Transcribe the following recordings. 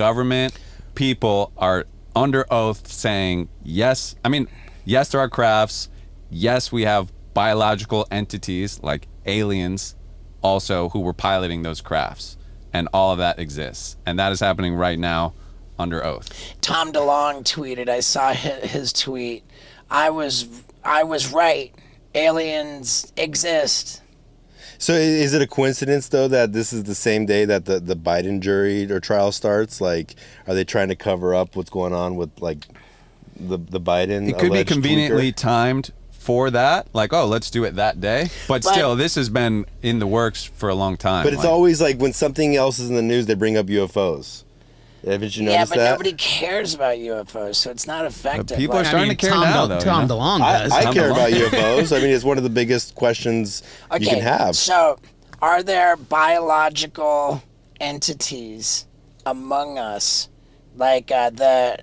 government people are under oath saying, yes, yes, there are crafts. Yes, we have biological entities like aliens also who were piloting those crafts. And all of that exists. And that is happening right now under oath. Tom DeLonge tweeted, I saw his tweet. I was right. Aliens exist. So is it a coincidence, though, that this is the same day that the Biden jury or trial starts? Like, are they trying to cover up what's going on with, like, the Biden It could be conveniently tweaker? timed for that. Like, oh, let's do it that day. But still, this has been in the works for a long time. But it's always like when something else is in the news, they bring up UFOs. Haven't you noticed that? Yeah, but nobody cares about UFOs, so it's not effective. But people are starting to care now, though. Tom DeLonge does. I care about UFOs. I mean, it's one of the biggest questions you can have. So, are there biological entities among us, like that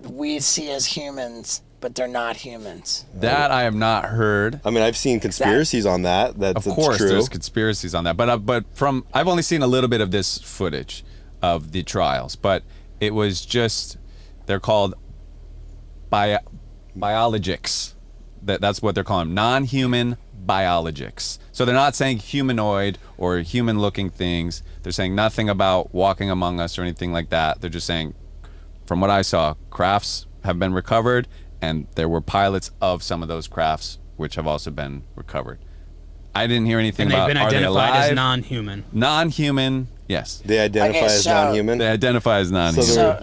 we see as humans, but they're not humans? That I have not heard. I mean, I've seen conspiracies on that. That's of course, true. there's conspiracies on that. But I've only seen a little bit of this footage of the trials. But it was just, they're called biologics. That's what they're calling them, non-human biologics. So they're not saying humanoid or human-looking things. They're saying nothing about walking among us or anything like that. They're just saying, from what I saw, crafts have been recovered, and there were pilots of some of those crafts which have also been recovered. I didn't hear anything about, and they've been identified as non-human. Non-human, yes. They identify as non-human? They identify as non-human. So,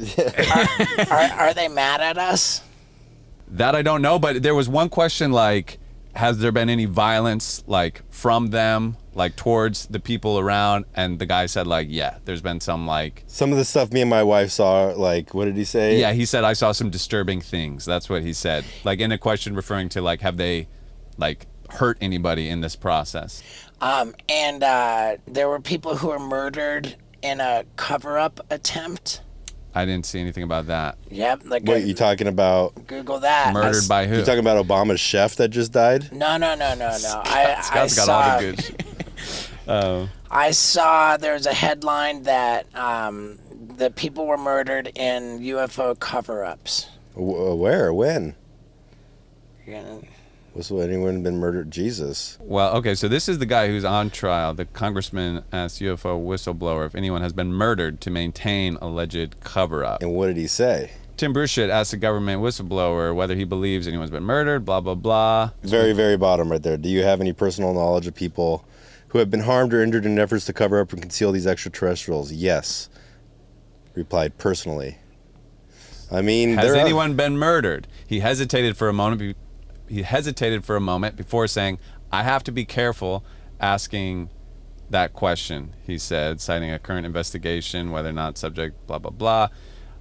are they mad at us? That I don't know, but there was one question like, has there been any violence like from them, like towards the people around? And the guy said like, yeah, there's been some like... Some of the stuff me and my wife saw, like, what did he say? Yeah, he said, I saw some disturbing things. That's what he said. Like in a question referring to like, have they like hurt anybody in this process? And there were people who were murdered in a cover-up attempt. I didn't see anything about that. Yep. Like What, you talking about? Google that. Murdered by who? You talking about Obama's chef that just died? No. Scott's got all the good shit. I saw there's a headline that the people were murdered in UFO cover-ups. Where? When? Yeah. Was anyone been murdered? Jesus. Well, okay, so this is the guy who's on trial. The congressman asked UFO whistleblower if anyone has been murdered to maintain alleged cover-up. And what did he say? Tim Burchett asked the government whistleblower whether he believes anyone's been murdered, blah, blah, blah. Very, very bottom right there. Do you have any personal knowledge of people who have been harmed or injured in efforts to cover up and conceal these extraterrestrials? Yes. Replied personally. I mean, has anyone been murdered? He hesitated for a moment. Before saying, I have to be careful asking that question, he said, citing a current investigation, whether or not subject, blah, blah, blah.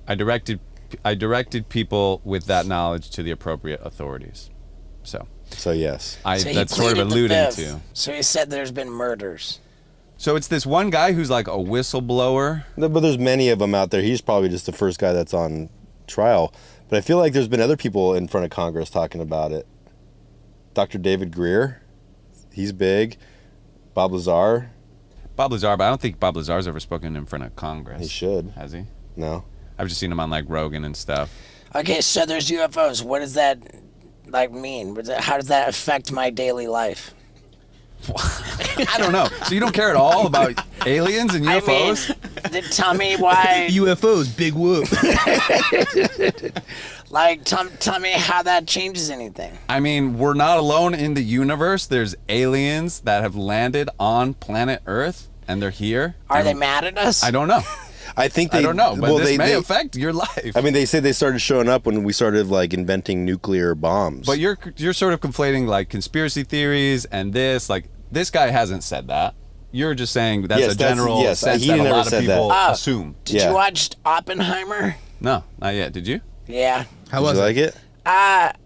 I directed people with that knowledge to the appropriate authorities. So yes. That's sort of alluding to. So he said there's been murders. So it's this one guy who's like a whistleblower. No, but there's many of them out there. He's probably just the first guy that's on trial. But I feel like there's been other people in front of Congress talking about it. Dr. David Greer, he's big. Bob Lazar. But I don't think Bob Lazar's ever spoken in front of Congress. He should. Has he? No. I've just seen him on like Rogan and stuff. Okay, so there's UFOs. What does that like mean? How does that affect my daily life? I don't know. So you don't care at all about aliens and UFOs? I mean, tell me why. UFOs, big whoop. Like, tell me how that changes anything. I mean, we're not alone in the universe. There's aliens that have landed on planet Earth, and they're here. Are they mad at us? I don't know. I don't know, but this may affect your life. I mean, they say they started showing up when we started like inventing nuclear bombs. But you're sort of conflating like conspiracy theories and this. Like, this guy hasn't said that. You're just saying that's a general sense that a lot of people assume. Did you watch Oppenheimer? No, not yet. Did you? Yeah. How was it? Did you like it?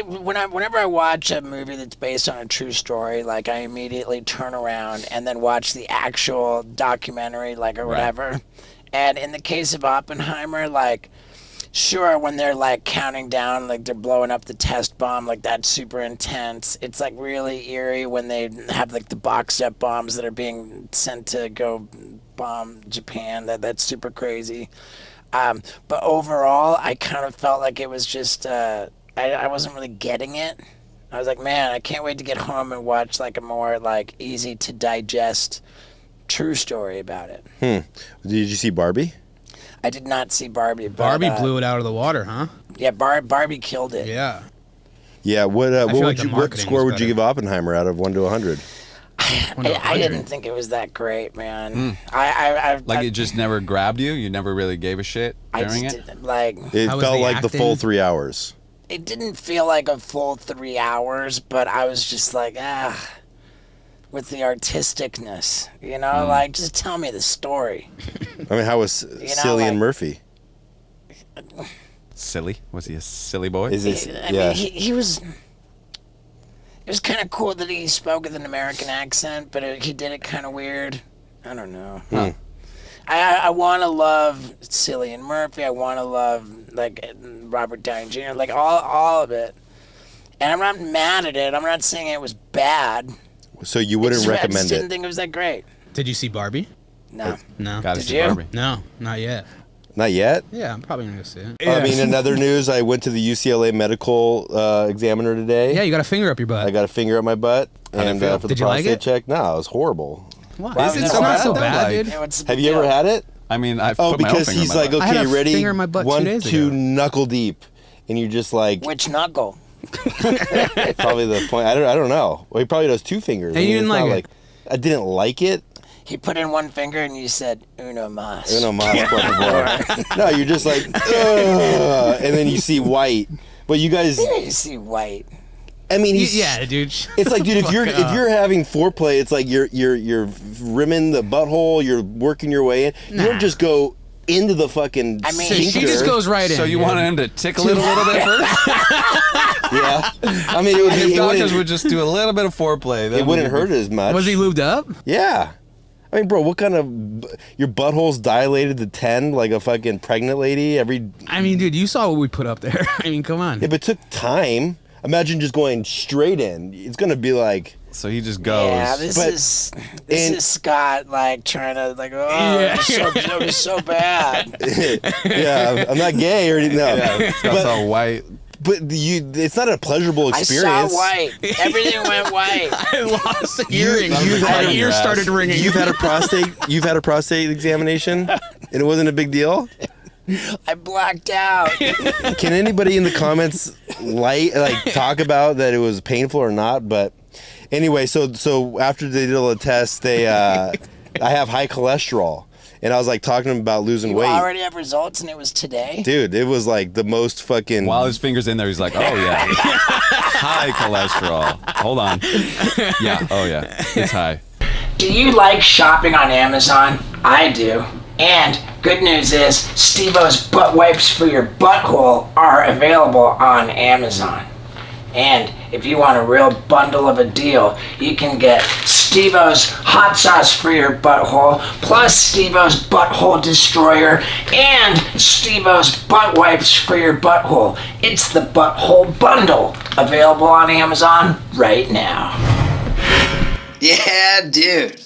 Whenever I watch a movie that's based on a true story, like I immediately turn around and then watch the actual documentary, like or whatever. And in the case of Oppenheimer, like sure, when they're like counting down, like they're blowing up the test bomb, like that's super intense. It's like really eerie when they have like the box jet bombs that are being sent to go bomb Japan. That's super crazy. But overall, I kind of felt like it was just I wasn't really getting it. I was like, man, I can't wait to get home and watch like a more like easy to digest true story about it. Did you see Barbie? I did not see Barbie. But, Barbie blew it out of the water, huh? Yeah, Barbie killed it. Yeah. Yeah. What like the what marketing score was would you better. give Oppenheimer out of 1 to 100? I didn't think it was that great, man. I Like it just never grabbed you. You never really gave a shit I during just it. didn't like. It How was felt the like the full acting? 3 hours. It didn't feel like a full 3 hours, but I was just like, with the artisticness, you know, like just tell me the story. I mean, how was Cillian like- Murphy? Silly? Was he a silly boy? Is this? I Yeah. mean, he was. It was kind of cool that he spoke with an American accent, but he did it kind of weird. I don't know. I want to love Cillian Murphy. I want to love like Robert Downey Jr. Like all of it. And I'm not mad at it. I'm not saying it was bad. So you wouldn't I recommend just didn't it? think it was that great. Did you see Barbie? No. No. Gotta Did see you? Barbie. No, not yet. Not yet. Yeah, I'm probably gonna go see it. I mean, in other news, I went to the UCLA medical examiner today. Yeah, you got a finger up your butt. I got a finger up my butt, did it and feel? for the Did you like prostate it? check, no, it was horrible. Why? Is it It's so not bad, so though? bad, Like- dude. Yeah, what's the Have big you ever deal? had it? I mean, I've Oh, put my own because finger he's in my like, butt. I had okay, a ready? finger in my butt 2 1, days 2, ago. knuckle deep, and you're just like, Which knuckle? probably the point. I don't know. Well, he probably does 2 fingers. And you it's didn't not like it? I didn't like it. He put in one finger and you said uno mas. Uno mas, por favor. No, you're just like, ugh, and then you see white. But you guys, You see white. I mean, he's, Yeah, dude. It's like, dude, if you're Fuck up. having foreplay, it's like you're rimming the butthole, you're working your way in. You don't just go into the fucking. I mean, She sphincter. just goes right in. So you dude. wanted him to tickle it a little bit first? Yeah, I mean, it would If be. doctors would just do a little bit of foreplay, then It wouldn't we'd be- hurt as much. Was he lubed up? Yeah. I mean, bro, what kind of your butthole's dilated to 10 like a fucking pregnant lady every? I mean, dude, you saw what we put up there. I mean, come on. If it took time, imagine just going straight in. It's gonna be like. So he just goes. Yeah, But- this is Scott like trying to like Yeah. it was so bad. Yeah, I'm not gay or anything. No. Yeah, it's got all white. But it's not a pleasurable I experience. saw white. Everything went white. I lost a hearing. you've My had- ears started ringing. You've had a prostate examination, and it wasn't a big deal. I blacked out. Can anybody in the comments talk about that it was painful or not? But anyway, so after they did all the tests, I have high cholesterol, and I was like talking to them about losing You weight. already have results, and it was today. Dude, it was like the most fucking. While his finger's in there, he's like, oh, yeah. High cholesterol. Hold on. Yeah, oh, yeah. It's high. Do you like shopping on Amazon? I do. And good news is, Steve-O's butt wipes for your butthole are available on Amazon. And if you want a real bundle of a deal, you can get Steve-O's hot sauce for your butthole, plus Steve-O's butthole destroyer, and Steve-O's butt wipes for your butthole. It's the butthole bundle, available on Amazon right now. Yeah, dude.